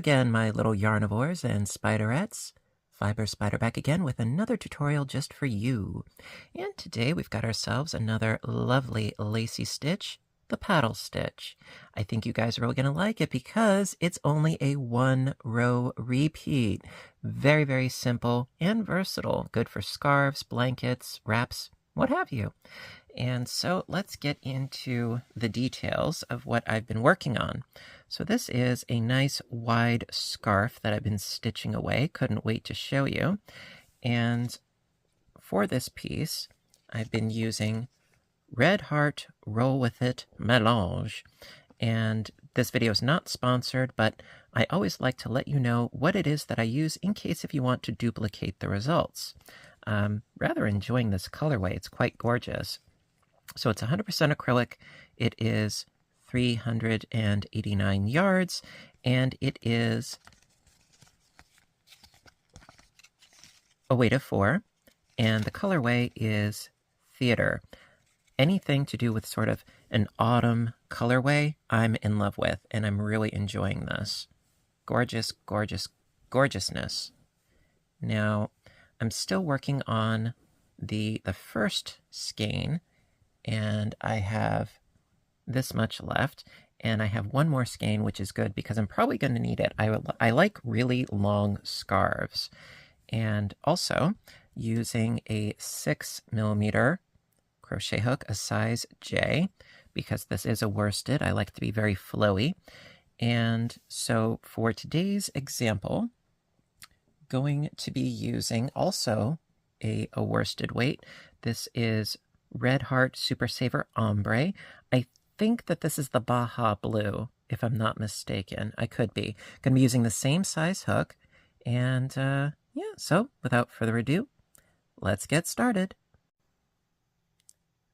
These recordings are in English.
again, my little yarnivores and spiderettes. Fiber Spider back again with another tutorial just for you. And today we've got ourselves another lovely lacy stitch, the paddle stitch. I think you guys are really going to like it because it's only a 1-row repeat. Very, very simple and versatile. Good for scarves, blankets, wraps, what have you. And so let's get into the details of what I've been working on. So this is a nice wide scarf that I've been stitching away. Couldn't wait to show you. And for this piece, I've been using Red Heart Roll With It Melange. And this video is not sponsored, but I always like to let you know what it is that I use in case if you want to duplicate the results. Rather enjoying this colorway. It's quite gorgeous. So it's 100% acrylic. It is 389 yards, and it is a weight of 4, and the colorway is Theater. Anything to do with sort of an autumn colorway, I'm in love with, and I'm really enjoying this. Gorgeous, gorgeous, gorgeousness. Now, I'm still working on the first skein, and I have this much left, and I have one more skein, which is good because I'm probably going to need it. I like really long scarves, and also using a 6mm crochet hook, a size J, because this is a worsted. I like to be very flowy. And so for today's example, going to be using also a worsted weight. This is Red Heart Super Saver Ombre. I think that this is the Baja Blue, if I'm not mistaken. I could be. Going to be using the same size hook. And yeah, so without further ado, let's get started.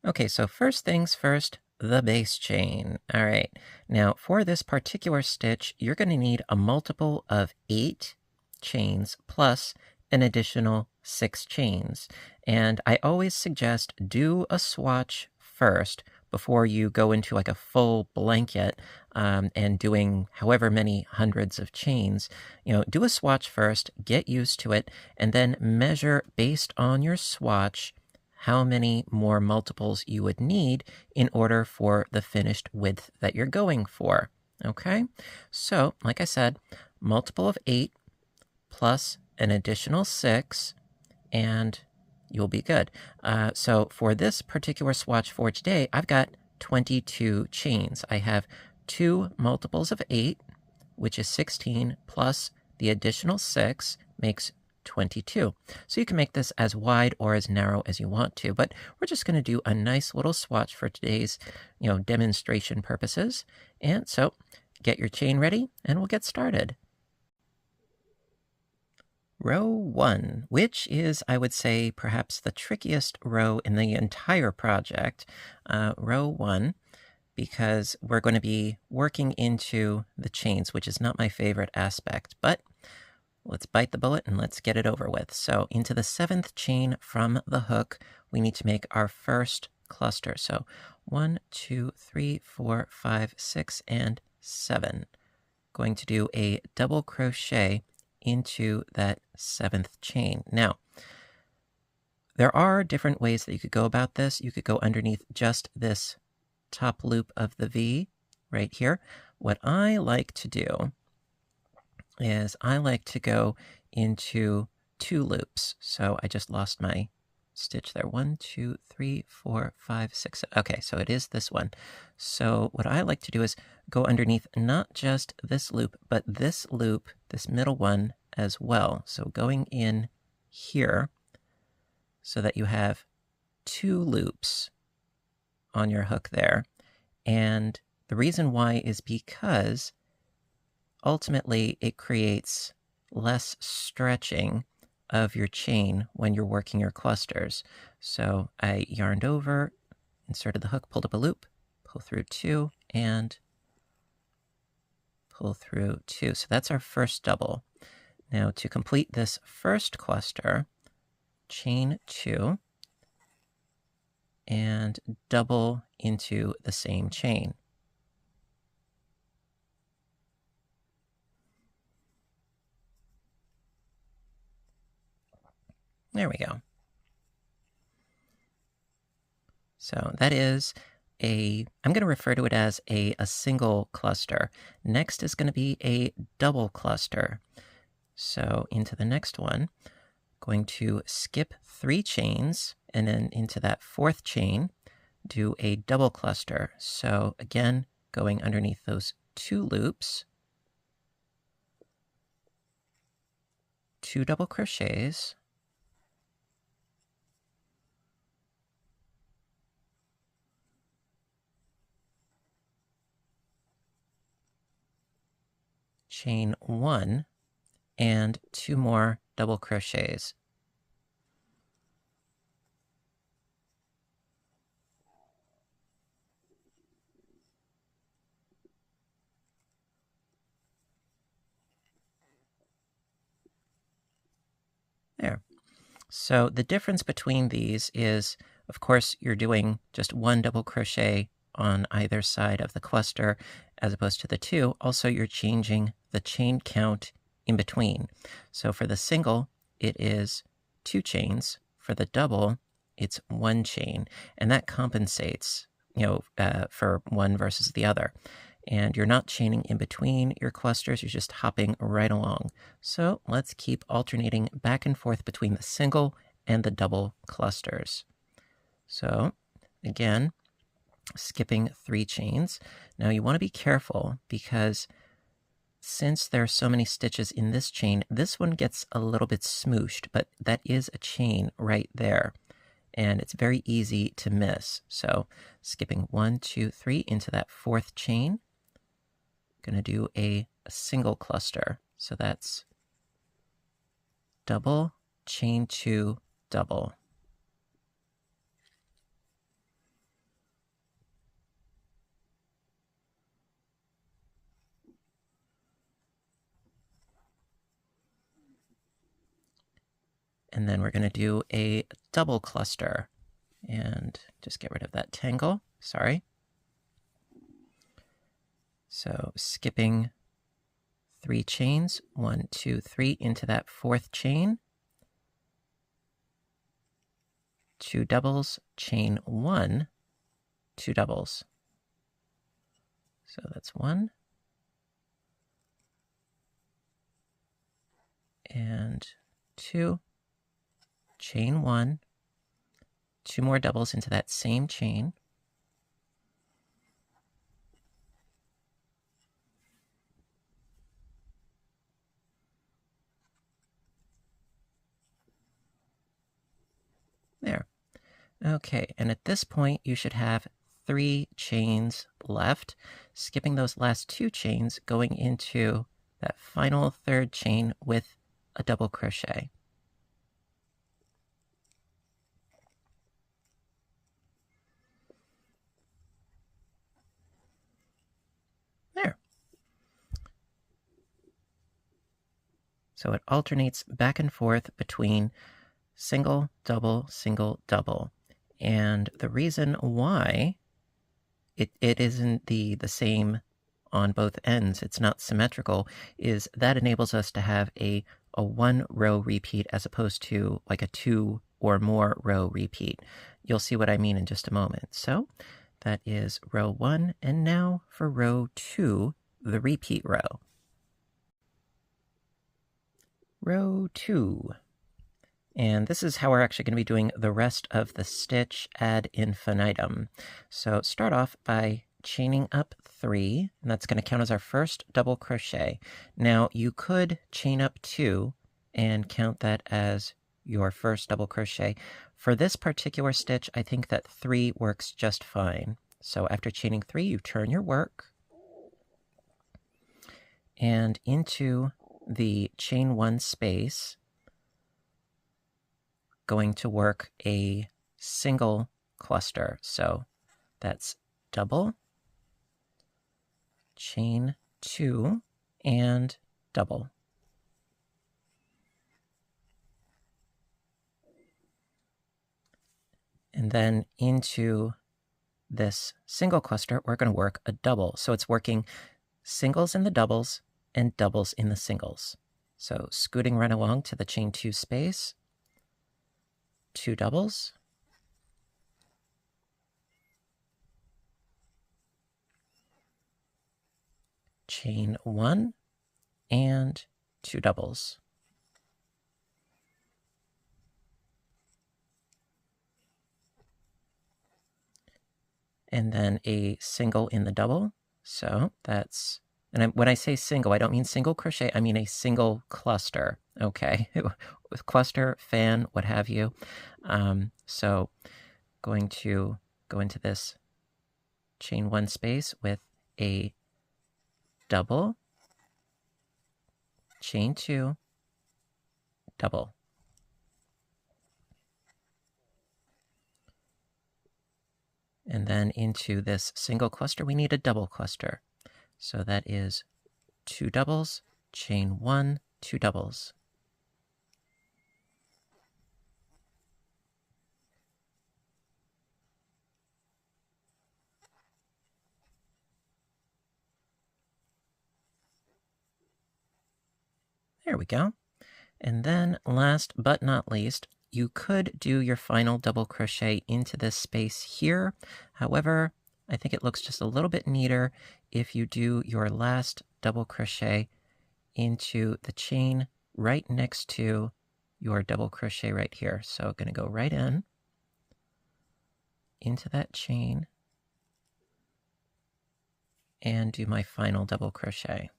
Okay, so first things first, the base chain. All right, now for this particular stitch, you're going to need a multiple of 8 chains plus an additional 6 chains. And I always suggest do a swatch first before you go into like a full blanket and doing however many hundreds of chains. You know, do a swatch first, get used to it, and then measure based on your swatch how many more multiples you would need in order for the finished width that you're going for. Okay, so like I said, multiple of 8 plus an additional 6, and you'll be good. So for this particular swatch for today, I've got 22 chains. I have 2 multiples of 8, which is 16, plus the additional 6 makes 22. So you can make this as wide or as narrow as you want to, but we're just going to do a nice little swatch for today's, demonstration purposes. And so get your chain ready and we'll get started. Row 1, which is, I would say, perhaps the trickiest row in the entire project. Row 1, because we're going to be working into the chains, which is not my favorite aspect, but let's bite the bullet and let's get it over with. So into the 7th chain from the hook, we need to make our first cluster. So 1, 2, 3, 4, 5, 6, and 7. Going to do a double crochet into that 7th chain. Now, there are different ways that you could go about this. You could go underneath just this top loop of the V right here. What I like to do is I like to go into 2 loops. So I just lost my stitch there. 1, 2, 3, 4, 5, 6. Okay, so it is this one. So what I like to do is go underneath not just this loop, but this loop, this middle one as well. So going in here so that you have 2 loops on your hook there. And the reason why is because ultimately it creates less stretching of your chain when you're working your clusters. So I yarned over, inserted the hook, pulled up a loop, pull through 2, and pull through 2. So that's our first double. Now to complete this first cluster, chain 2, and double into the same chain. There we go. So that is I'm going to refer to it as a single cluster. Next is going to be a double cluster. So into the next one, going to skip 3 chains, and then into that 4th chain, do a double cluster. So again, going underneath those 2 loops, 2 double crochets, chain 1, and 2 more double crochets. There. So the difference between these is, of course, you're doing just 1 double crochet on either side of the cluster as opposed to the 2. Also, you're changing the chain count in between. So for the single, it is 2 chains. For the double, it's 1 chain. And that compensates, for one versus the other. And you're not chaining in between your clusters, you're just hopping right along. So let's keep alternating back and forth between the single and the double clusters. So again, skipping 3 chains. Now you want to be careful because since there are so many stitches in this chain, this one gets a little bit smooshed, but that is a chain right there. And it's very easy to miss. So skipping 1, 2, 3 into that 4th chain. Going to do a single cluster. So that's double, chain 2, double. And then we're going to do a double cluster. And just get rid of that tangle. Sorry. So skipping 3 chains, 1, 2, 3 into that 4th chain. 2 doubles, chain 1, 2 doubles. So that's 1. And 2, chain 1, 2 more doubles into that same chain. There. Okay, and at this point, you should have 3 chains left, skipping those last 2 chains, going into that final 3rd chain with a double crochet. There. So it alternates back and forth between single, double, single, double. And the reason why it isn't the same on both ends, it's not symmetrical, is that enables us to have a 1 row repeat as opposed to like a 2 or more row repeat. You'll see what I mean in just a moment. So that is row 1, and now for row 2, the repeat row. Row 2. And this is how we're actually going to be doing the rest of the stitch ad infinitum. So start off by chaining up 3, and that's going to count as our first double crochet. Now you could chain up 2 and count that as your first double crochet. For this particular stitch, I think that 3 works just fine. So after chaining 3, you turn your work, and into the chain 1 space, going to work a single cluster. So that's double, chain 2, and double. And then into this single cluster, we're going to work a double. So it's working singles in the doubles and doubles in the singles. So scooting right along to the chain 2 space, 2 doubles, chain 1, and 2 doubles. And then a single in the double. So that's, and when I say single, I don't mean single crochet, I mean a single cluster, okay? With cluster, fan, what have you. So going to go into this chain 1 space with a double, chain 2, double. And then into this single cluster, we need a double cluster. So that is 2 doubles, chain 1, 2 doubles. There we go. And then last but not least, you could do your final double crochet into this space here. However, I think it looks just a little bit neater if you do your last double crochet into the chain right next to your double crochet right here. So I'm going to go right into that chain and do my final double crochet.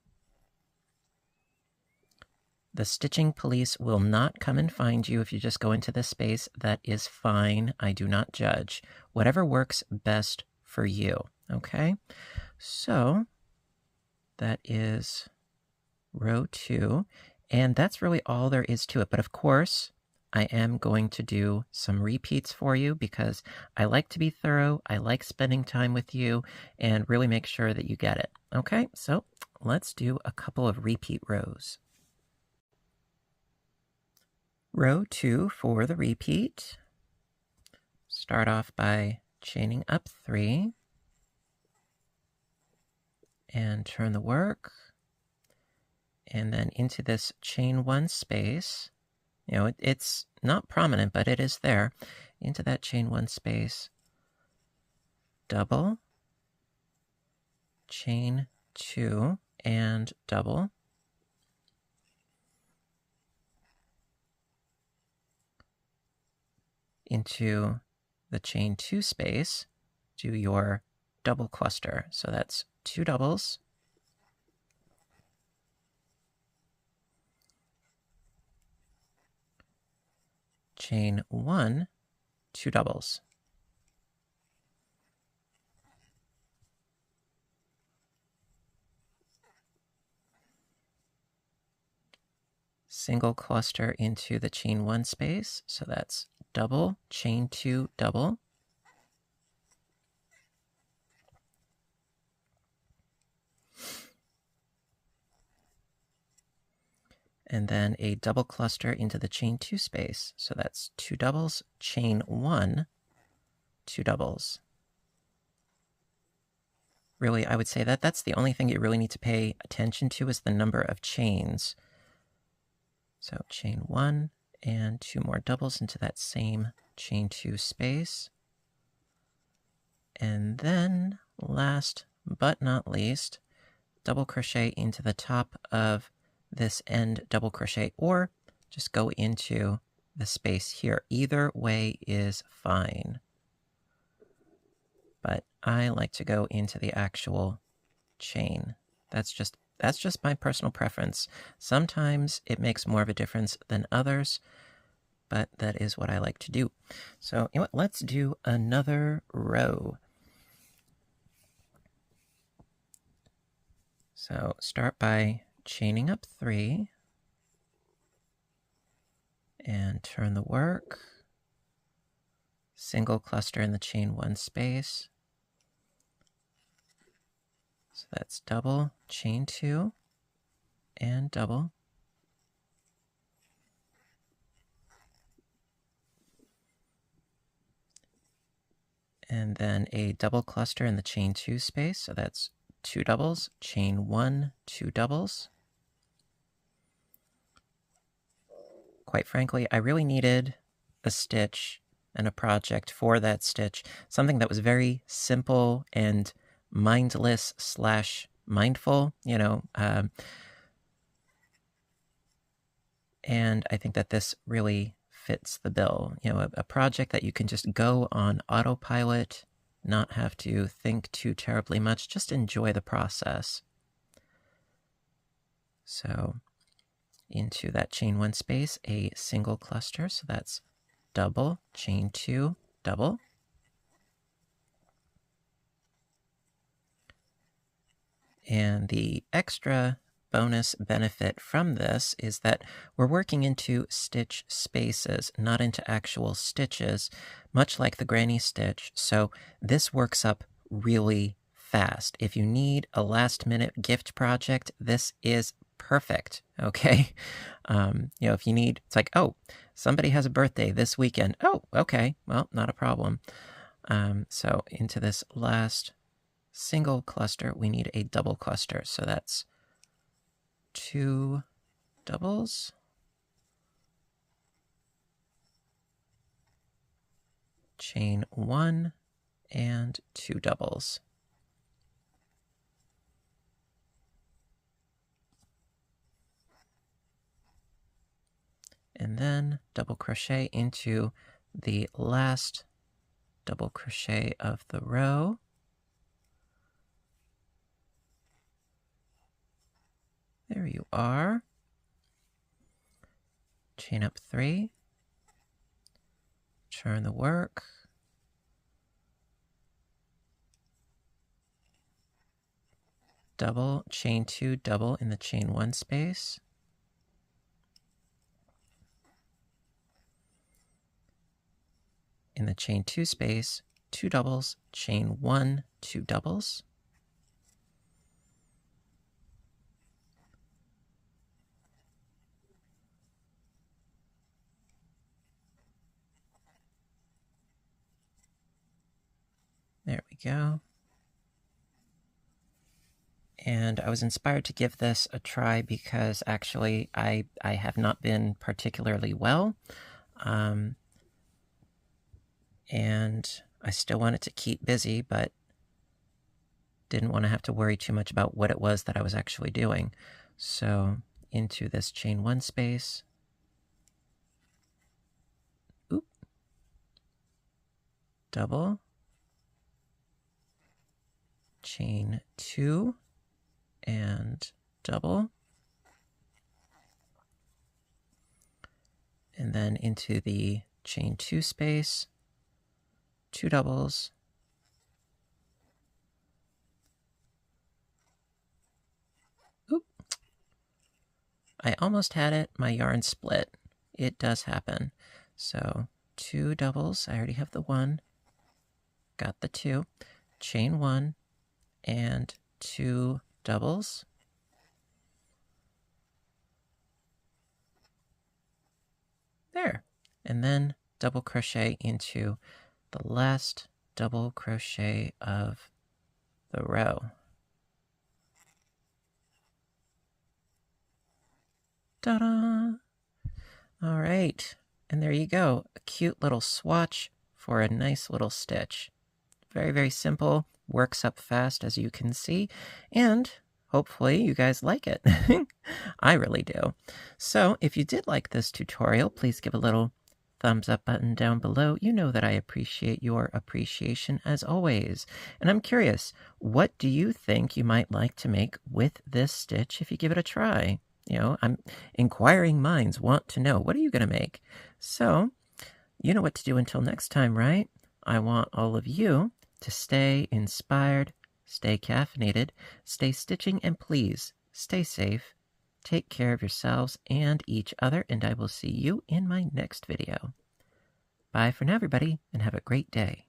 The stitching police will not come and find you if you just go into this space. That is fine. I do not judge. Whatever works best for you, okay? So that is row 2, and that's really all there is to it. But of course, I am going to do some repeats for you because I like to be thorough. I like spending time with you and really make sure that you get it. Okay, so let's do a couple of repeat rows. Row 2 for the repeat. Start off by chaining up 3 and turn the work, and then into this chain 1 space. You know, it's not prominent, but it is there. Into that chain 1 space, double, chain 2, and double. Into the chain 2 space, do your double cluster. So that's 2 doubles, chain 1, 2 doubles. Single cluster into the chain 1 space, so that's double, chain 2, double. And then a double cluster into the chain 2 space, so that's 2 doubles, chain 1, 2 doubles. Really, I would say that that's the only thing you really need to pay attention to is the number of chains. So chain 1 and 2 more doubles into that same chain 2 space. And then last but not least, double crochet into the top of this end double crochet, or just go into the space here. Either way is fine. But I like to go into the actual chain. That's just my personal preference. Sometimes it makes more of a difference than others, but that is what I like to do. So, you know what? Let's do another row. So start by chaining up 3 and turn the work. Single cluster in the chain 1 space. So that's double, chain 2, and double. And then a double cluster in the chain 2 space, so that's 2 doubles, chain 1, 2 doubles. Quite frankly, I really needed a stitch and a project for that stitch, something that was very simple and mindless / mindful, and I think that this really fits the bill. A project that you can just go on autopilot, not have to think too terribly much, just enjoy the process. So into that chain 1 space, a single cluster, so that's double, chain 2, double. And the extra bonus benefit from this is that we're working into stitch spaces, not into actual stitches, much like the granny stitch. So this works up really fast. If you need a last-minute gift project, this is perfect, okay? If you need, it's like, oh, somebody has a birthday this weekend. Oh, okay, well, not a problem. So into this last single cluster, we need a double cluster. So that's 2 doubles, chain 1, and 2 doubles. And then double crochet into the last double crochet of the row. There you are. Chain up 3, turn the work, double, chain 2, double in the chain 1 space, in the chain 2 space, 2 doubles, chain 1, 2 doubles, there we go. And I was inspired to give this a try because actually I have not been particularly well. And I still wanted to keep busy, but didn't want to have to worry too much about what it was that I was actually doing. So into this chain 1 space, oop, double, chain 2, and double, and then into the chain 2 space, 2 doubles, oop, I almost had it, my yarn split. It does happen. So 2 doubles, I already have the 1, got the 2, chain 1, and 2 doubles, there, and then double crochet into the last double crochet of the row. Ta-da! All right, and there you go, a cute little swatch for a nice little stitch. Very, very simple, works up fast as you can see, and hopefully you guys like it. I really do. So if you did like this tutorial, please give a little thumbs up button down below. You know that I appreciate your appreciation as always. And I'm curious, what do you think you might like to make with this stitch if you give it a try? Inquiring minds want to know, what are you going to make? So you know what to do until next time, right? I want all of you to stay inspired, stay caffeinated, stay stitching, and please stay safe. Take care of yourselves and each other, and I will see you in my next video. Bye for now, everybody, and have a great day.